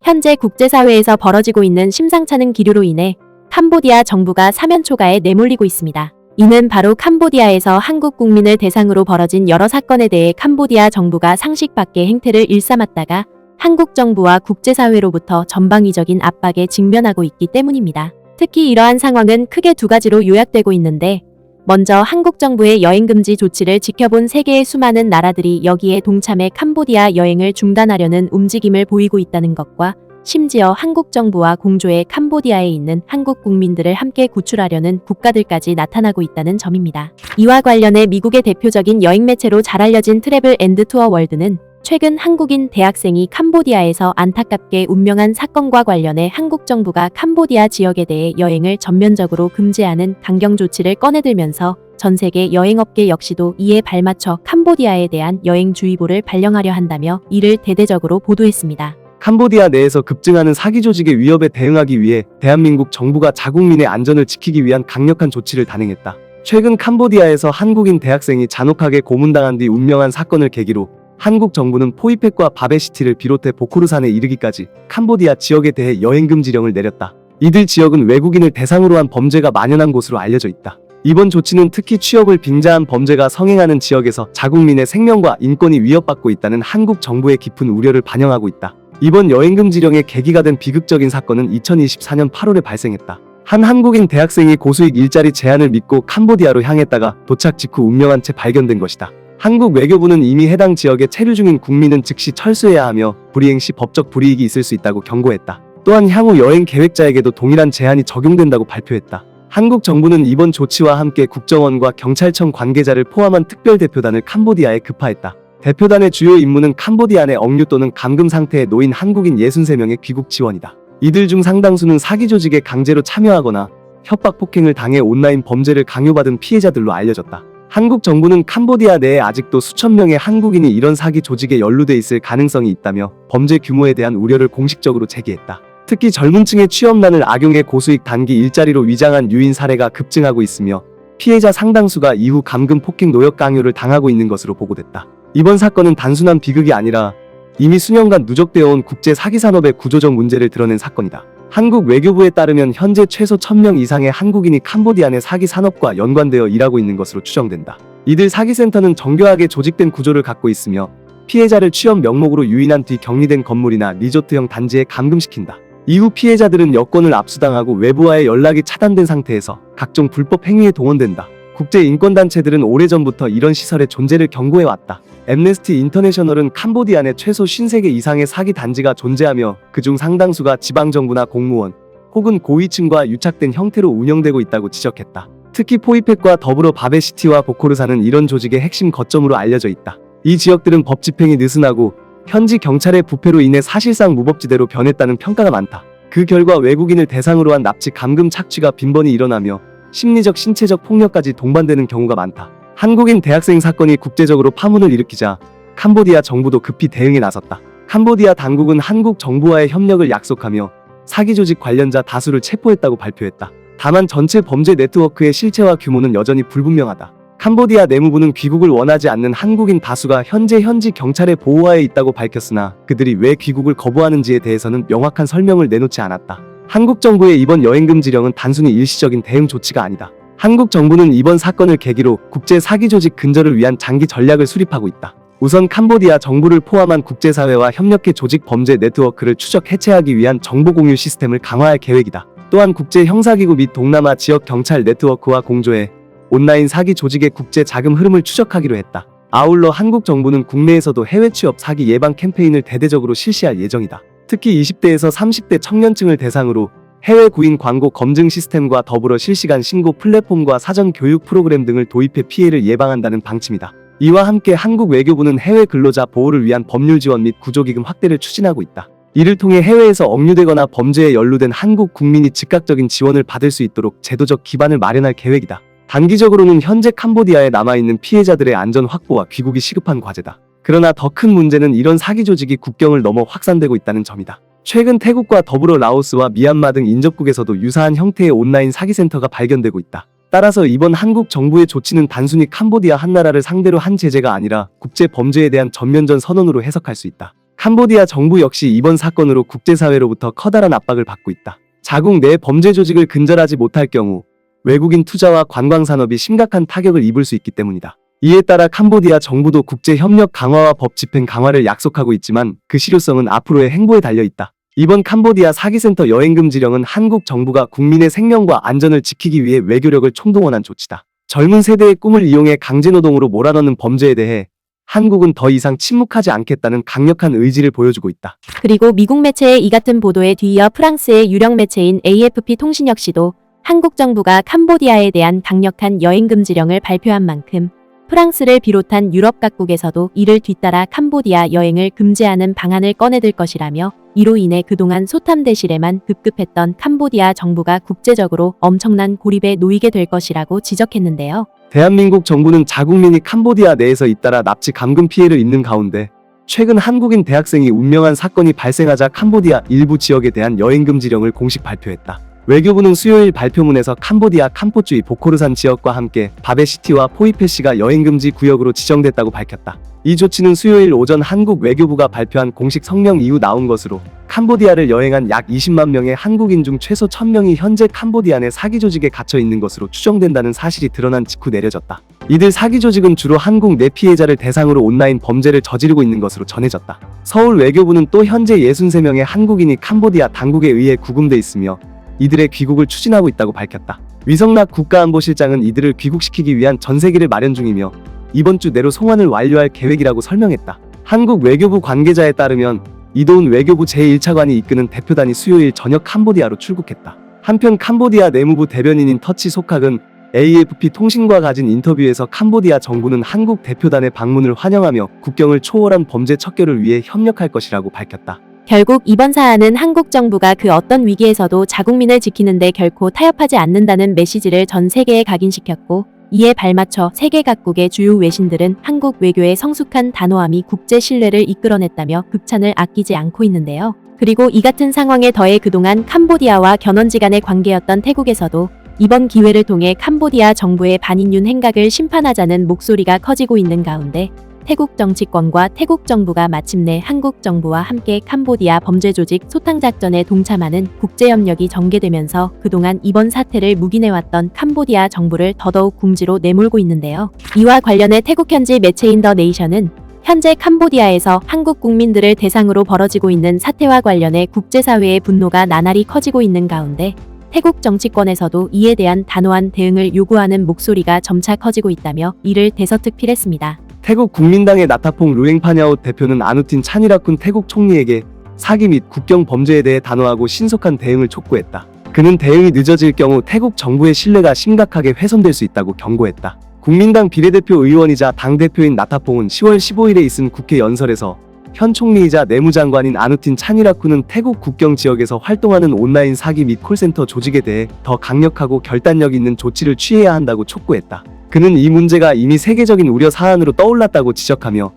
현재 국제사회에서 벌어지고 있는 심상찮은 기류로 인해 캄보디아 정부가 사면초가에 내몰리고 있습니다. 이는 바로 캄보디아에서 한국 국민을 대상으로 벌어진 여러 사건에 대해 캄보디아 정부가 상식 밖의 행태를 일삼았다가 한국 정부와 국제사회로부터 전방위적인 압박에 직면하고 있기 때문입니다. 특히 이러한 상황은 크게 두 가지로 요약되고 있는데, 먼저 한국 정부의 여행금지 조치를 지켜본 세계의 수많은 나라들이 여기에 동참해 캄보디아 여행을 중단하려는 움직임을 보이고 있다는 것과, 심지어 한국 정부와 공조해 캄보디아에 있는 한국 국민들을 함께 구출하려는 국가들까지 나타나고 있다는 점입니다. 이와 관련해 미국의 대표적인 여행 매체로 잘 알려진 트래블 앤드 투어 월드는 최근 한국인 대학생이 캄보디아에서 안타깝게 운명한 사건과 관련해 한국 정부가 캄보디아 지역에 대해 여행을 전면적으로 금지하는 강경 조치를 꺼내들면서 전 세계 여행업계 역시도 이에 발맞춰 캄보디아에 대한 여행주의보를 발령하려 한다며 이를 대대적으로 보도했습니다. 캄보디아 내에서 급증하는 사기 조직의 위협에 대응하기 위해 대한민국 정부가 자국민의 안전을 지키기 위한 강력한 조치를 단행했다. 최근 캄보디아에서 한국인 대학생이 잔혹하게 고문당한 뒤 운명한 사건을 계기로 한국 정부는 포이펫과 바베시티를 비롯해 보코르산에 이르기까지 캄보디아 지역에 대해 여행금지령을 내렸다. 이들 지역은 외국인을 대상으로 한 범죄가 만연한 곳으로 알려져 있다. 이번 조치는 특히 취업을 빙자한 범죄가 성행하는 지역에서 자국민의 생명과 인권이 위협받고 있다는 한국 정부의 깊은 우려를 반영하고 있다. 이번 여행금지령의 계기가 된 비극적인 사건은 2024년 8월에 발생했다. 한 한국인 대학생이 고수익 일자리 제한을 믿고 캄보디아로 향했다가 도착 직후 운명한 채 발견된 것이다. 한국 외교부는 이미 해당 지역에 체류 중인 국민은 즉시 철수해야 하며 불이행 시 법적 불이익이 있을 수 있다고 경고했다. 또한 향후 여행 계획자에게도 동일한 제한이 적용된다고 발표했다. 한국 정부는 이번 조치와 함께 국정원과 경찰청 관계자를 포함한 특별대표단을 캄보디아에 급파했다. 대표단의 주요 임무는 캄보디아 내 억류 또는 감금 상태에 놓인 한국인 63명의 귀국 지원이다. 이들 중 상당수는 사기 조직에 강제로 참여하거나 협박 폭행을 당해 온라인 범죄를 강요받은 피해자들로 알려졌다. 한국 정부는 캄보디아 내에 아직도 수천 명의 한국인이 이런 사기 조직에 연루돼 있을 가능성이 있다며 범죄 규모에 대한 우려를 공식적으로 제기했다. 특히 젊은 층의 취업난을 악용해 고수익 단기 일자리로 위장한 유인 사례가 급증하고 있으며 피해자 상당수가 이후 감금 폭행 노역 강요를 당하고 있는 것으로 보고됐다. 이번 사건은 단순한 비극이 아니라 이미 수년간 누적되어 온 국제 사기 산업의 구조적 문제를 드러낸 사건이다. 한국 외교부에 따르면 현재 최소 1000명 이상의 한국인이 캄보디아 내 사기 산업과 연관되어 일하고 있는 것으로 추정된다. 이들 사기센터는 정교하게 조직된 구조를 갖고 있으며 피해자를 취업 명목으로 유인한 뒤 격리된 건물이나 리조트형 단지에 감금시킨다. 이후 피해자들은 여권을 압수당하고 외부와의 연락이 차단된 상태에서 각종 불법 행위에 동원된다. 국제인권단체들은 오래전부터 이런 시설의 존재를 경고해왔다. 앰네스티 인터내셔널은 캄보디아 내 최소 50개 이상의 사기 단지가 존재하며 그중 상당수가 지방정부나 공무원 혹은 고위층과 유착된 형태로 운영되고 있다고 지적했다. 특히 포이펫과 더불어 바베시티와 보코르산은 이런 조직의 핵심 거점으로 알려져 있다. 이 지역들은 법 집행이 느슨하고 현지 경찰의 부패로 인해 사실상 무법지대로 변했다는 평가가 많다. 그 결과 외국인을 대상으로 한 납치 감금 착취가 빈번히 일어나며 심리적 신체적 폭력까지 동반되는 경우가 많다. 한국인 대학생 사건이 국제적으로 파문을 일으키자 캄보디아 정부도 급히 대응에 나섰다. 캄보디아 당국은 한국 정부와의 협력을 약속하며 사기 조직 관련자 다수를 체포했다고 발표했다. 다만 전체 범죄 네트워크의 실체와 규모는 여전히 불분명하다. 캄보디아 내무부는 귀국을 원하지 않는 한국인 다수가 현재 현지 경찰의 보호하에 있다고 밝혔으나 그들이 왜 귀국을 거부하는지에 대해서는 명확한 설명을 내놓지 않았다. 한국 정부의 이번 여행금지령은 단순히 일시적인 대응 조치가 아니다. 한국 정부는 이번 사건을 계기로 국제 사기 조직 근절을 위한 장기 전략을 수립하고 있다. 우선 캄보디아 정부를 포함한 국제사회와 협력해 조직 범죄 네트워크를 추적 해체하기 위한 정보 공유 시스템을 강화할 계획이다. 또한 국제 형사기구 및 동남아 지역 경찰 네트워크와 공조해 온라인 사기 조직의 국제 자금 흐름을 추적하기로 했다. 아울러 한국 정부는 국내에서도 해외 취업 사기 예방 캠페인을 대대적으로 실시할 예정이다. 특히 20대에서 30대 청년층을 대상으로 해외 구인 광고 검증 시스템과 더불어 실시간 신고 플랫폼과 사전 교육 프로그램 등을 도입해 피해를 예방한다는 방침이다. 이와 함께 한국 외교부는 해외 근로자 보호를 위한 법률 지원 및 구조기금 확대를 추진하고 있다. 이를 통해 해외에서 억류되거나 범죄에 연루된 한국 국민이 즉각적인 지원을 받을 수 있도록 제도적 기반을 마련할 계획이다. 단기적으로는 현재 캄보디아에 남아있는 피해자들의 안전 확보와 귀국이 시급한 과제다. 그러나 더 큰 문제는 이런 사기 조직이 국경을 넘어 확산되고 있다는 점이다. 최근 태국과 더불어 라오스와 미얀마 등 인접국에서도 유사한 형태의 온라인 사기센터가 발견되고 있다. 따라서 이번 한국 정부의 조치는 단순히 캄보디아 한 나라를 상대로 한 제재가 아니라 국제 범죄에 대한 전면전 선언으로 해석할 수 있다. 캄보디아 정부 역시 이번 사건으로 국제사회로부터 커다란 압박을 받고 있다. 자국 내 범죄 조직을 근절하지 못할 경우 외국인 투자와 관광 산업이 심각한 타격을 입을 수 있기 때문이다. 이에 따라 캄보디아 정부도 국제 협력 강화와 법 집행 강화를 약속하고 있지만 그 실효성은 앞으로의 행보에 달려 있다. 이번 캄보디아 사기센터 여행금지령은 한국 정부가 국민의 생명과 안전을 지키기 위해 외교력을 총동원한 조치다. 젊은 세대의 꿈을 이용해 강제노동으로 몰아넣는 범죄에 대해 한국은 더 이상 침묵하지 않겠다는 강력한 의지를 보여주고 있다. 그리고 미국 매체의 이 같은 보도에 뒤이어 프랑스의 유력 매체인 AFP 통신 역시도 한국 정부가 캄보디아에 대한 강력한 여행금지령을 발표한 만큼 프랑스를 비롯한 유럽 각국에서도 이를 뒤따라 캄보디아 여행을 금지하는 방안을 꺼내들 것이라며 이로 인해 그동안 소탐대실에만 급급했던 캄보디아 정부가 국제적으로 엄청난 고립에 놓이게 될 것이라고 지적했는데요. 대한민국 정부는 자국민이 캄보디아 내에서 잇따라 납치 감금 피해를 입는 가운데 최근 한국인 대학생이 운명한 사건이 발생하자 캄보디아 일부 지역에 대한 여행금지령을 공식 발표했다. 외교부는 수요일 발표문에서 캄보디아 캄포주이 보코르산 지역과 함께 바베시티와 포이페시가 여행금지 구역으로 지정됐다고 밝혔다. 이 조치는 수요일 오전 한국 외교부가 발표한 공식 성명 이후 나온 것으로 캄보디아를 여행한 약 20만 명의 한국인 중 최소 1000명이 현재 캄보디아 내 사기 조직에 갇혀 있는 것으로 추정된다는 사실이 드러난 직후 내려졌다. 이들 사기 조직은 주로 한국 내 피해자를 대상으로 온라인 범죄를 저지르고 있는 것으로 전해졌다. 서울 외교부는 또 현재 63명의 한국인이 캄보디아 당국에 의해 구금돼 있으며 이들의 귀국을 추진하고 있다고 밝혔다. 위성락 국가안보실장은 이들을 귀국시키기 위한 전세기를 마련 중이며 이번 주 내로 송환을 완료할 계획이라고 설명했다. 한국 외교부 관계자에 따르면 이도훈 외교부 제1차관이 이끄는 대표단이 수요일 저녁 캄보디아로 출국했다. 한편 캄보디아 내무부 대변인인 터치 소칵은 AFP 통신과 가진 인터뷰에서 캄보디아 정부는 한국 대표단의 방문을 환영하며 국경을 초월한 범죄 척결을 위해 협력할 것이라고 밝혔다. 결국 이번 사안은 한국 정부가 그 어떤 위기에서도 자국민을 지키는데 결코 타협하지 않는다는 메시지를 전 세계에 각인시켰고 이에 발맞춰 세계 각국의 주요 외신들은 한국 외교의 성숙한 단호함이 국제 신뢰를 이끌어냈다며 극찬을 아끼지 않고 있는데요. 그리고 이 같은 상황에 더해 그동안 캄보디아와 견원지간의 관계였던 태국에서도 이번 기회를 통해 캄보디아 정부의 반인륜 행각을 심판하자는 목소리가 커지고 있는 가운데 태국 정치권과 태국 정부가 마침내 한국 정부와 함께 캄보디아 범죄 조직 소탕 작전에 동참하는 국제협력이 전개되면서 그동안 이번 사태를 묵인해왔던 캄보디아 정부를 더더욱 궁지로 내몰고 있는데요. 이와 관련해 태국 현지 매체인 더 네이션은 현재 캄보디아에서 한국 국민들을 대상으로 벌어지고 있는 사태와 관련해 국제사회의 분노가 나날이 커지고 있는 가운데 태국 정치권에서도 이에 대한 단호한 대응을 요구하는 목소리가 점차 커지고 있다며 이를 대서특필했습니다. 태국 국민당의 나타퐁 루엥파냐옷 대표는 아누틴 차니라쿤 태국 총리에게 사기 및 국경 범죄에 대해 단호하고 신속한 대응을 촉구했다. 그는 대응이 늦어질 경우 태국 정부의 신뢰가 심각하게 훼손될 수 있다고 경고했다. 국민당 비례대표 의원이자 당대표인 나타퐁은 10월 15일에 있은 국회 연설에서 현 총리이자 내무장관인 아누틴 차니라쿤은 태국 국경 지역에서 활동하는 온라인 사기 및 콜센터 조직에 대해 더 강력하고 결단력 있는 조치를 취해야 한다고 촉구했다. 그는 이 문제가 이미 세계적인 우려 사안으로 떠올랐다고 지적하며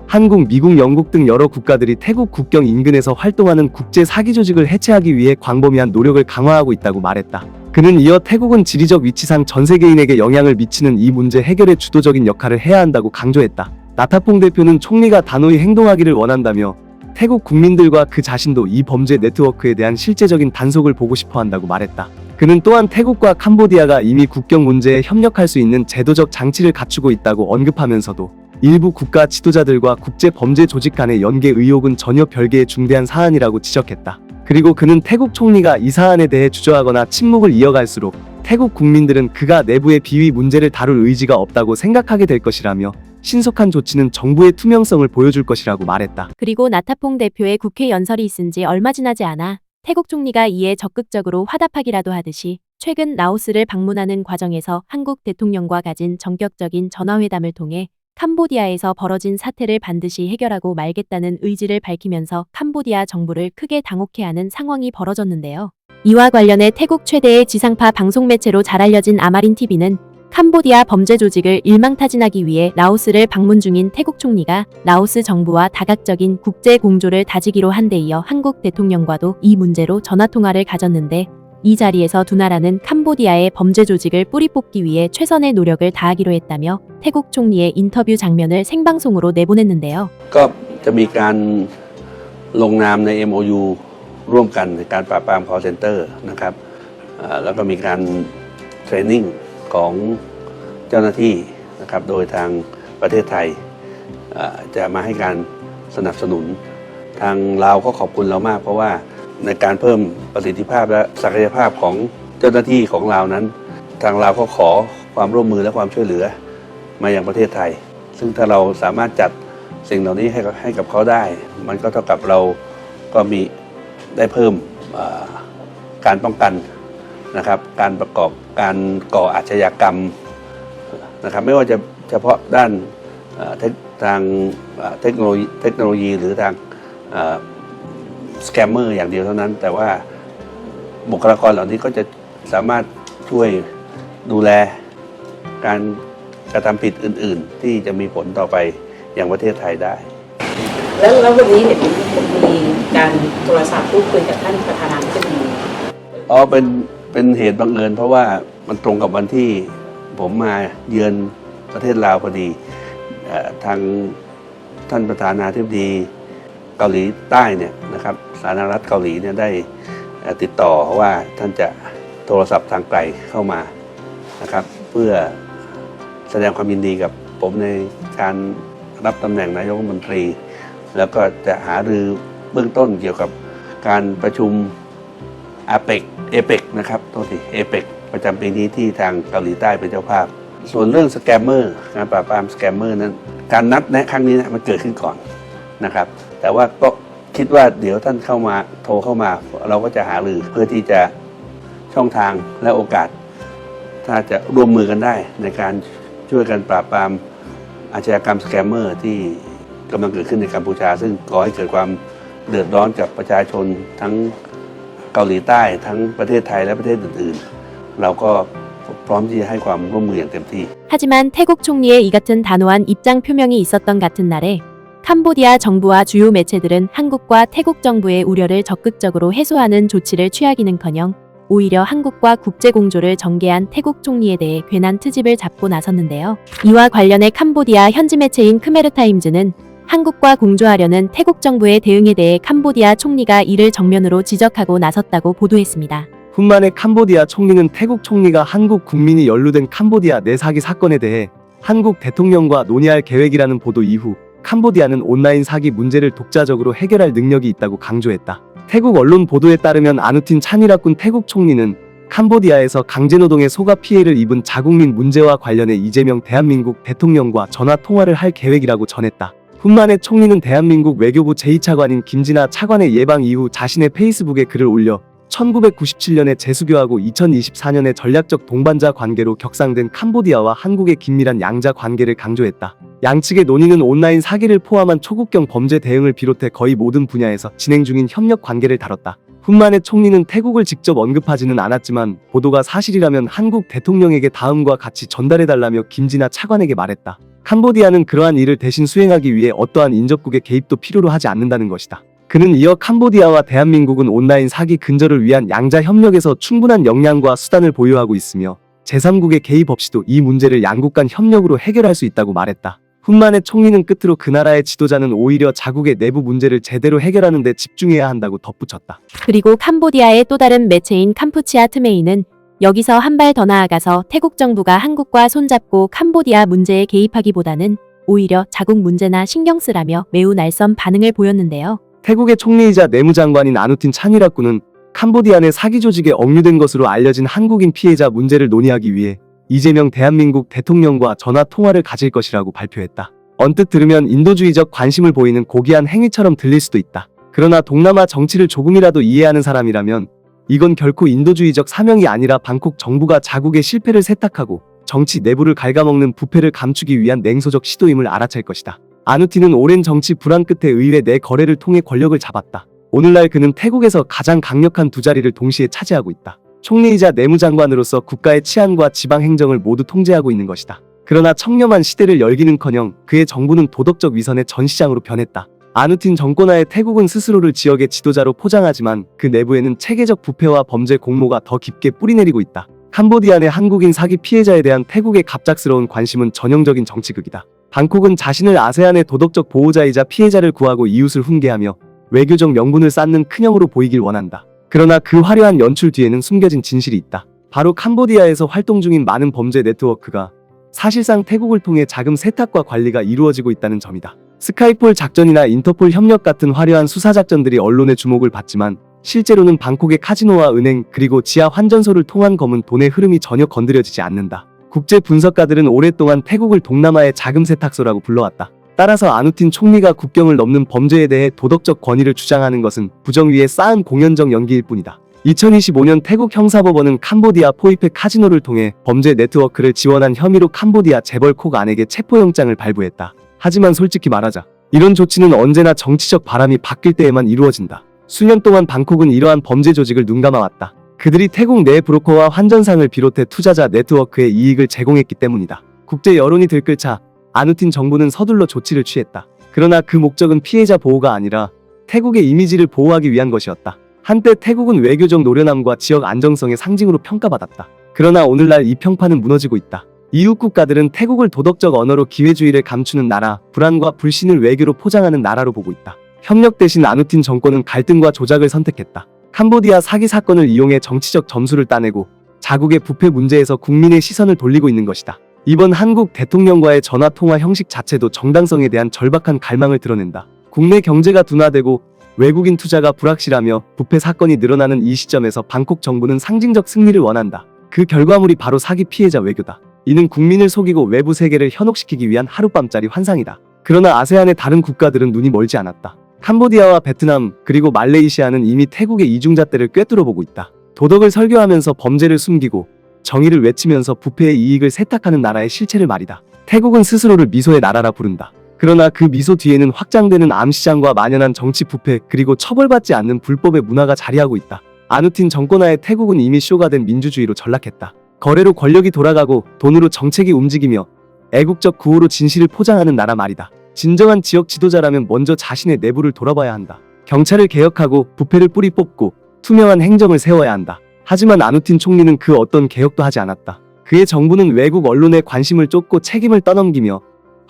한국, 미국, 영국 등 여러 국가들이 태국 국경 인근에서 활동하는 국제 사기 조직을 해체하기 위해 광범위한 노력을 강화하고 있다고 말했다. 그는 이어 태국은 지리적 위치상 전 세계인에게 영향을 미치는 이 문제 해결에 주도적인 역할을 해야 한다고 강조했다. 나타퐁 대표는 총리가 단호히 행동하기를 원한다며 태국 국민들과 그 자신도 이 범죄 네트워크에 대한 실제적인 단속을 보고 싶어 한다고 말했다. 그는 또한 태국과 캄보디아가 이미 국경 문제에 협력할 수 있는 제도적 장치를 갖추고 있다고 언급하면서도 일부 국가 지도자들과 국제 범죄 조직 간의 연계 의혹은 전혀 별개의 중대한 사안이라고 지적했다. 그리고 그는 태국 총리가 이 사안에 대해 주저하거나 침묵을 이어갈수록 태국 국민들은 그가 내부의 비위 문제를 다룰 의지가 없다고 생각하게 될 것이라며 신속한 조치는 정부의 투명성을 보여줄 것이라고 말했다. 그리고 나타퐁 대표의 국회 연설이 있은 지 얼마 지나지 않아 태국 총리가 이에 적극적으로 화답하기라도 하듯이 최근 라오스를 방문하는 과정에서 한국 대통령과 가진 전격적인 전화회담을 통해 캄보디아에서 벌어진 사태를 반드시 해결하고 말겠다는 의지를 밝히면서 캄보디아 정부를 크게 당혹해하는 상황이 벌어졌는데요. 이와 관련해 태국 최대의 지상파 방송 매체로 잘 알려진 아마린 TV는 캄보디아 범죄 조직을 일망타진하기 위해 라오스를 방문 중인 태국 총리가 라오스 정부와 다각적인 국제 공조를 다지기로 한 데 이어 한국 대통령과도 이 문제로 전화통화를 가졌는데 이 자리에서 두 나라는 캄보디아의 범죄 조직을 뿌리 뽑기 위해 최선의 노력을 다하기로 했다며 태국 총리의 인터뷰 장면을 생방송으로 내보냈는데요. ก็จะมีการ ลงนามใน MOU ร่วมกันในการปราบปราม call center นะครับแล้วก็มีการเทรนนิ่งของเจ้าหน้าที่นะครับโดยทางประเทศไทยจะมาให้การสนับสนุนทางลาวก็ขอบคุณเรามากเพราะว่าในการเพิ่มประสิทธิภาพและศักยภาพของเจ้าหน้าที่ของลาวนั้นทางลาวก็ขอความร่วมมือและความช่วยเหลือมาอย่างประเทศไทยซึ่งถ้าเราสามารถจัดสิ่งเหล่านี้ให้กับเขาได้มันก็เท่ากับเราก็มีได้เพิ่มการป้องกันนะครับการประกอบการก่ออาชญากรรมนะครับไม่ว่าจะเฉพาะด้านทางเทคโนโลยีหรือทางสแกมเมอร์อย่างเดียวเท่านั้นแต่ว่าบุคลากรเหล่านี้ก็จะสามารถช่วยดูแลการกระทำผิดอื่นๆที่จะมีผลต่อไปอย่างประเทศไทยได้แล้ววันนี้เห็นผมมีการโทรศัพท์พูดคุยกับท่านประธานาธิบดีเป็นเหตุบังเอิญเพราะว่ามันตรงกับวันที่ผมมาเยือนประเทศลาวพอดีทางท่านประธานาธิบดีเกาหลีใต้เนี่ยนะครับสาธารณรัฐเกาหลีเนี่ยได้ติดต่อว่าท่านจะโทรศัพท์ทางไกลเข้ามานะครับเพื่อแสดงความยินดีกับผมในการรับตำแหน่งนายกรัฐมนตรีแล้วก็จะหารือเบื้องต้นเกี่ยวกับการประชุมเอเปกนะครับโทษทีเอเปกประจำปีนี้ที่ทางเกาหลีใต้เป็นเจ้าภาพส่วนเรื่องสแกมเมอร์การปราบปรามสแกมเมอร์นั้นการนัดแนะครั้งนี้มันเกิดขึ้นก่อนนะครับแต่ว่าก็คิดว่าเดี๋ยวท่านเข้ามาโทรเข้ามาเราก็จะหารือเพื่อที่จะช่องทางและโอกาสถ้าจะร่วมมือกันได้ในการช่วยกันปราบปรามอาชญากรรมสแกมเมอร์ที่กำลังเกิดขึ้นในกัมพูชาซึ่งก่อให้เกิดความเดือดร้อนกับประชาชนทั้งเกาหลีใต้ทั้งประเทศไทยและประเทศอื่นๆเราก็พร้อมที่จะให้ความร่วมมืออย่างเต็มที่하지만 태국 총리의 이 같은 단호한 입장 표명이 있었던 같은 날에 캄보디아 정부와 주요 매체들은 한국과 태국 정부의 우려를 적극적으로 해소하는 조치를 취하기는커녕 오히려 한국과 국제공조를 전개한 태국 총리에 대해 괜한 트집을 잡고 나섰는데요. 이와 관련해 캄보디아 현지 매체인 크메르타임즈는 한국과 공조하려는 태국 정부의 대응에 대해 캄보디아 총리가 이를 정면으로 지적하고 나섰다고 보도했습니다. 훈만의 캄보디아 총리는 태국 총리가 한국 국민이 연루된 캄보디아 내 사기 사건에 대해 한국 대통령과 논의할 계획이라는 보도 이후 캄보디아는 온라인 사기 문제를 독자적으로 해결할 능력이 있다고 강조했다. 태국 언론 보도에 따르면 아누틴 찬이라군 태국 총리는 캄보디아에서 강제노동에 속아 피해를 입은 자국민 문제와 관련해 이재명 대한민국 대통령과 전화 통화를 할 계획이라고 전했다. 훈만의 총리는 대한민국 외교부 제2차관인 김진아 차관의 예방 이후 자신의 페이스북에 글을 올려 1997년에 재수교하고 2024년에 전략적 동반자 관계로 격상된 캄보디아와 한국의 긴밀한 양자 관계를 강조했다. 양측의 논의는 온라인 사기를 포함한 초국경 범죄 대응을 비롯해 거의 모든 분야에서 진행 중인 협력 관계를 다뤘다. 훈만의 총리는 태국을 직접 언급하지는 않았지만 보도가 사실이라면 한국 대통령에게 다음과 같이 전달해달라며 김진아 차관에게 말했다. 캄보디아는 그러한 일을 대신 수행하기 위해 어떠한 인접국의 개입도 필요로 하지 않는다는 것이다. 그는 이어 캄보디아와 대한민국은 온라인 사기 근절을 위한 양자 협력에서 충분한 역량과 수단을 보유하고 있으며 제3국의 개입 없이도 이 문제를 양국 간 협력으로 해결할 수 있다고 말했다. 훈만의 총리는 끝으로 그 나라의 지도자는 오히려 자국의 내부 문제를 제대로 해결하는 데 집중해야 한다고 덧붙였다. 그리고 캄보디아의 또 다른 매체인 캄푸치아 트메이는 여기서 한 발 더 나아가서 태국 정부가 한국과 손잡고 캄보디아 문제에 개입하기보다는 오히려 자국 문제나 신경 쓰라며 매우 날선 반응을 보였는데요. 태국의 총리이자 내무장관인 아누틴 찬이라군은 캄보디아 내 사기 조직에 억류된 것으로 알려진 한국인 피해자 문제를 논의하기 위해 이재명 대한민국 대통령과 전화 통화를 가질 것이라고 발표했다. 언뜻 들으면 인도주의적 관심을 보이는 고귀한 행위처럼 들릴 수도 있다. 그러나 동남아 정치를 조금이라도 이해하는 사람이라면 이건 결코 인도주의적 사명이 아니라 방콕 정부가 자국의 실패를 세탁하고 정치 내부를 갉아먹는 부패를 감추기 위한 냉소적 시도임을 알아챌 것이다. 아누틴은 오랜 정치 불안 끝에 의회 내 거래를 통해 권력을 잡았다. 오늘날 그는 태국에서 가장 강력한 두 자리를 동시에 차지하고 있다. 총리이자 내무장관으로서 국가의 치안과 지방 행정을 모두 통제하고 있는 것이다. 그러나 청렴한 시대를 열기는커녕 그의 정부는 도덕적 위선의 전시장으로 변했다. 아누틴 정권하에 태국은 스스로를 지역의 지도자로 포장하지만 그 내부에는 체계적 부패와 범죄 공모가 더 깊게 뿌리내리고 있다. 캄보디아 내 한국인 사기 피해자에 대한 태국의 갑작스러운 관심은 전형적인 정치극이다. 방콕은 자신을 아세안의 도덕적 보호자이자 피해자를 구하고 이웃을 훈계하며 외교적 명분을 쌓는 큰형으로 보이길 원한다. 그러나 그 화려한 연출 뒤에는 숨겨진 진실이 있다. 바로 캄보디아에서 활동 중인 많은 범죄 네트워크가 사실상 태국을 통해 자금 세탁과 관리가 이루어지고 있다는 점이다. 스카이폴 작전이나 인터폴 협력 같은 화려한 수사 작전들이 언론의 주목을 받지만 실제로는 방콕의 카지노와 은행 그리고 지하 환전소를 통한 검은 돈의 흐름이 전혀 건드려지지 않는다. 국제 분석가들은 오랫동안 태국을 동남아의 자금 세탁소라고 불러왔다. 따라서 아누틴 총리가 국경을 넘는 범죄에 대해 도덕적 권위를 주장하는 것은 부정 위에 쌓은 공연적 연기일 뿐이다. 2025년 태국 형사법원은 캄보디아 포이페 카지노를 통해 범죄 네트워크를 지원한 혐의로 캄보디아 재벌 콕 안에게 체포영장을 발부했다. 하지만 솔직히 말하자 이런 조치는 언제나 정치적 바람이 바뀔 때에만 이루어진다. 수년 동안 방콕은 이러한 범죄 조직을 눈감아왔다. 그들이 태국 내 브로커와 환전상을 비롯해 투자자 네트워크에 이익을 제공했기 때문이다. 국제 여론이 들끓자 아누틴 정부는 서둘러 조치를 취했다. 그러나 그 목적은 피해자 보호가 아니라 태국의 이미지를 보호하기 위한 것이었다. 한때 태국은 외교적 노련함과 지역 안정성의 상징으로 평가받았다. 그러나 오늘날 이 평판은 무너지고 있다. 이웃 국가들은 태국을 도덕적 언어로 기회주의를 감추는 나라, 불안과 불신을 외교로 포장하는 나라로 보고 있다. 협력 대신 아누틴 정권은 갈등과 조작을 선택했다. 캄보디아 사기 사건을 이용해 정치적 점수를 따내고 자국의 부패 문제에서 국민의 시선을 돌리고 있는 것이다. 이번 한국 대통령과의 전화통화 형식 자체도 정당성에 대한 절박한 갈망을 드러낸다. 국내 경제가 둔화되고 외국인 투자가 불확실하며 부패 사건이 늘어나는 이 시점에서 방콕 정부는 상징적 승리를 원한다. 그 결과물이 바로 사기 피해자 외교다. 이는 국민을 속이고 외부 세계를 현혹시키기 위한 하룻밤짜리 환상이다. 그러나 아세안의 다른 국가들은 눈이 멀지 않았다. 캄보디아와 베트남 그리고 말레이시아는 이미 태국의 이중잣대를 꿰뚫어보고 있다. 도덕을 설교하면서 범죄를 숨기고 정의를 외치면서 부패의 이익을 세탁하는 나라의 실체를 말이다. 태국은 스스로를 미소의 나라라 부른다. 그러나 그 미소 뒤에는 확장되는 암시장과 만연한 정치 부패 그리고 처벌받지 않는 불법의 문화가 자리하고 있다. 아누틴 정권하에 태국은 이미 쇼가 된 민주주의로 전락했다. 거래로 권력이 돌아가고 돈으로 정책이 움직이며 애국적 구호로 진실을 포장하는 나라 말이다. 진정한 지역 지도자라면 먼저 자신의 내부를 돌아봐야 한다. 경찰을 개혁하고 부패를 뿌리 뽑고 투명한 행정을 세워야 한다. 하지만 아누틴 총리는 그 어떤 개혁도 하지 않았다. 그의 정부는 외국 언론에 관심을 쫓고 책임을 떠넘기며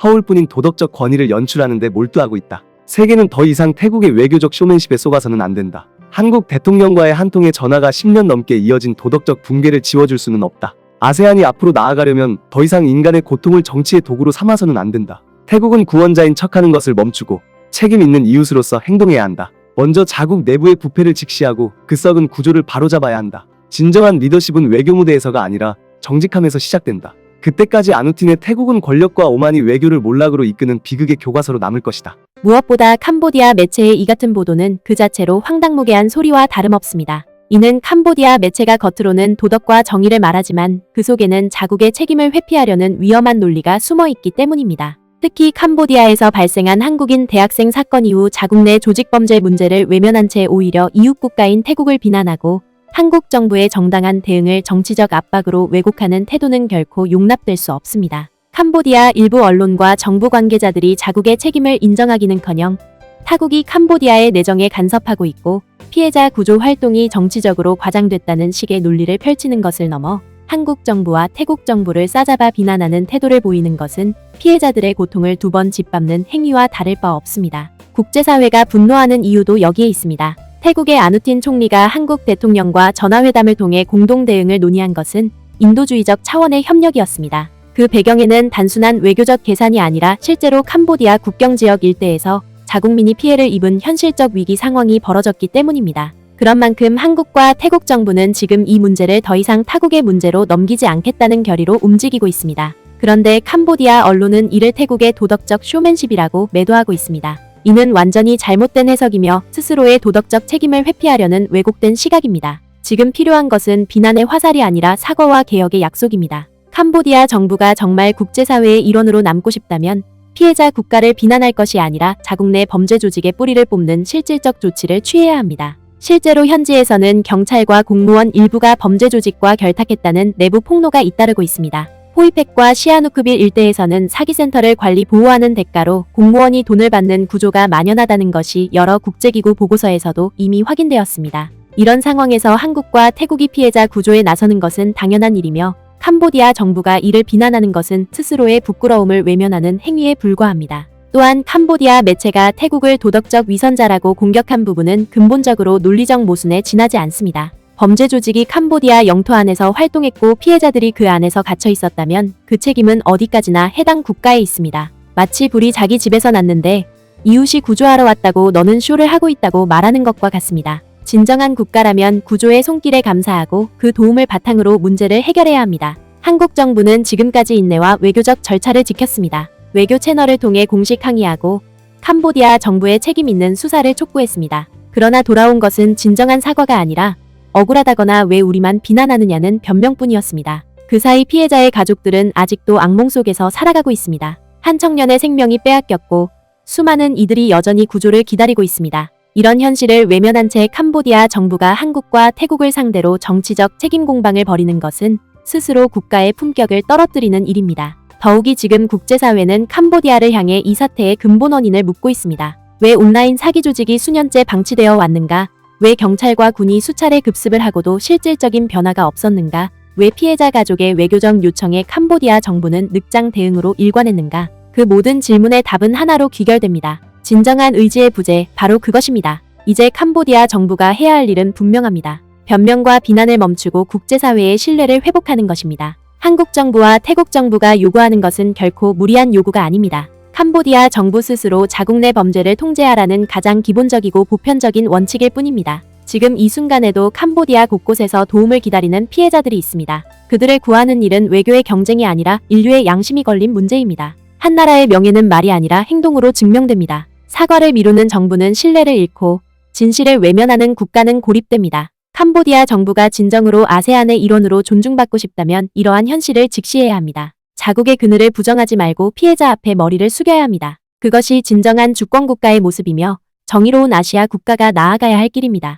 허울뿐인 도덕적 권위를 연출하는 데 몰두하고 있다. 세계는 더 이상 태국의 외교적 쇼맨십에 속아서는 안 된다. 한국 대통령과의 한 통의 전화가 10년 넘게 이어진 도덕적 붕괴를 지워줄 수는 없다. 아세안이 앞으로 나아가려면 더 이상 인간의 고통을 정치의 도구로 삼아서는 안 된다. 태국은 구원자인 척하는 것을 멈추고 책임 있는 이웃으로서 행동해야 한다. 먼저 자국 내부의 부패를 직시하고 그 썩은 구조를 바로잡아야 한다. 진정한 리더십은 외교 무대에서가 아니라 정직함에서 시작된다. 그때까지 아누틴의 태국은 권력과 오만이 외교를 몰락으로 이끄는 비극의 교과서로 남을 것이다. 무엇보다 캄보디아 매체의 이 같은 보도는 그 자체로 황당무계한 소리와 다름없습니다. 이는 캄보디아 매체가 겉으로는 도덕과 정의를 말하지만 그 속에는 자국의 책임을 회피하려는 위험한 논리가 숨어있기 때문입니다. 특히 캄보디아에서 발생한 한국인 대학생 사건 이후 자국 내 조직범죄 문제를 외면한 채 오히려 이웃 국가인 태국을 비난하고 한국 정부의 정당한 대응을 정치적 압박으로 왜곡하는 태도는 결코 용납될 수 없습니다. 캄보디아 일부 언론과 정부 관계자들이 자국의 책임을 인정하기는커녕 타국이 캄보디아의 내정에 간섭하고 있고 피해자 구조 활동이 정치적으로 과장됐다는 식의 논리를 펼치는 것을 넘어 한국 정부와 태국 정부를 싸잡아 비난하는 태도를 보이는 것은 피해자들의 고통을 두 번 짓밟는 행위와 다를 바 없습니다. 국제사회가 분노하는 이유도 여기에 있습니다. 태국의 아누틴 총리가 한국 대통령과 전화회담을 통해 공동 대응을 논의한 것은 인도주의적 차원의 협력이었습니다. 그 배경에는 단순한 외교적 계산이 아니라 실제로 캄보디아 국경지역 일대에서 자국민이 피해를 입은 현실적 위기 상황이 벌어졌기 때문입니다. 그런 만큼 한국과 태국 정부는 지금 이 문제를 더 이상 타국의 문제로 넘기지 않겠다는 결의로 움직이고 있습니다. 그런데 캄보디아 언론은 이를 태국의 도덕적 쇼맨십이라고 매도하고 있습니다. 이는 완전히 잘못된 해석이며 스스로의 도덕적 책임을 회피하려는 왜곡된 시각입니다. 지금 필요한 것은 비난의 화살이 아니라 사과와 개혁의 약속입니다. 캄보디아 정부가 정말 국제사회의 일원으로 남고 싶다면 피해자 국가를 비난할 것이 아니라 자국 내 범죄 조직의 뿌리를 뽑는 실질적 조치를 취해야 합니다. 실제로 현지에서는 경찰과 공무원 일부가 범죄 조직과 결탁했다는 내부 폭로가 잇따르고 있습니다. 호이펙과 시아누크빌 일대에서는 사기센터를 관리 보호하는 대가로 공무원이 돈을 받는 구조가 만연하다는 것이 여러 국제기구 보고서에서도 이미 확인되었습니다. 이런 상황에서 한국과 태국이 피해자 구조에 나서는 것은 당연한 일이며 캄보디아 정부가 이를 비난하는 것은 스스로의 부끄러움을 외면하는 행위에 불과합니다. 또한 캄보디아 매체가 태국을 도덕적 위선자라고 공격한 부분은 근본적으로 논리적 모순에 지나지 않습니다. 범죄 조직이 캄보디아 영토 안에서 활동했고 피해자들이 그 안에서 갇혀 있었다면 그 책임은 어디까지나 해당 국가에 있습니다. 마치 불이 자기 집에서 났는데 이웃이 구조하러 왔다고 너는 쇼를 하고 있다고 말하는 것과 같습니다. 진정한 국가라면 구조의 손길에 감사하고 그 도움을 바탕으로 문제를 해결해야 합니다. 한국 정부는 지금까지 인내와 외교적 절차를 지켰습니다. 외교 채널을 통해 공식 항의하고 캄보디아 정부의 책임 있는 수사를 촉구했습니다. 그러나 돌아온 것은 진정한 사과가 아니라 억울하다거나 왜 우리만 비난하느냐는 변명뿐이었습니다. 그 사이 피해자의 가족들은 아직도 악몽 속에서 살아가고 있습니다. 한 청년의 생명이 빼앗겼고 수많은 이들이 여전히 구조를 기다리고 있습니다. 이런 현실을 외면한 채 캄보디아 정부가 한국과 태국을 상대로 정치적 책임 공방을 벌이는 것은 스스로 국가의 품격을 떨어뜨리는 일입니다. 더욱이 지금 국제사회는 캄보디아를 향해 이 사태의 근본 원인을 묻고 있습니다. 왜 온라인 사기 조직이 수년째 방치되어 왔는가? 왜 경찰과 군이 수차례 급습을 하고도 실질적인 변화가 없었는가? 왜 피해자 가족의 외교적 요청에 캄보디아 정부는 늑장 대응으로 일관했는가? 그 모든 질문의 답은 하나로 귀결됩니다. 진정한 의지의 부재, 바로 그것입니다. 이제 캄보디아 정부가 해야 할 일은 분명합니다. 변명과 비난을 멈추고 국제사회의 신뢰를 회복하는 것입니다. 한국 정부와 태국 정부가 요구하는 것은 결코 무리한 요구가 아닙니다. 캄보디아 정부 스스로 자국 내 범죄를 통제하라는 가장 기본적이고 보편적인 원칙일 뿐입니다. 지금 이 순간에도 캄보디아 곳곳에서 도움을 기다리는 피해자들이 있습니다. 그들을 구하는 일은 외교의 경쟁이 아니라 인류의 양심이 걸린 문제입니다. 한 나라의 명예는 말이 아니라 행동으로 증명됩니다. 사과를 미루는 정부는 신뢰를 잃고 진실을 외면하는 국가는 고립됩니다. 캄보디아 정부가 진정으로 아세안의 일원으로 존중받고 싶다면 이러한 현실을 직시해야 합니다. 자국의 그늘을 부정하지 말고 피해자 앞에 머리를 숙여야 합니다. 그것이 진정한 주권국가의 모습이며 정의로운 아시아 국가가 나아가야 할 길입니다.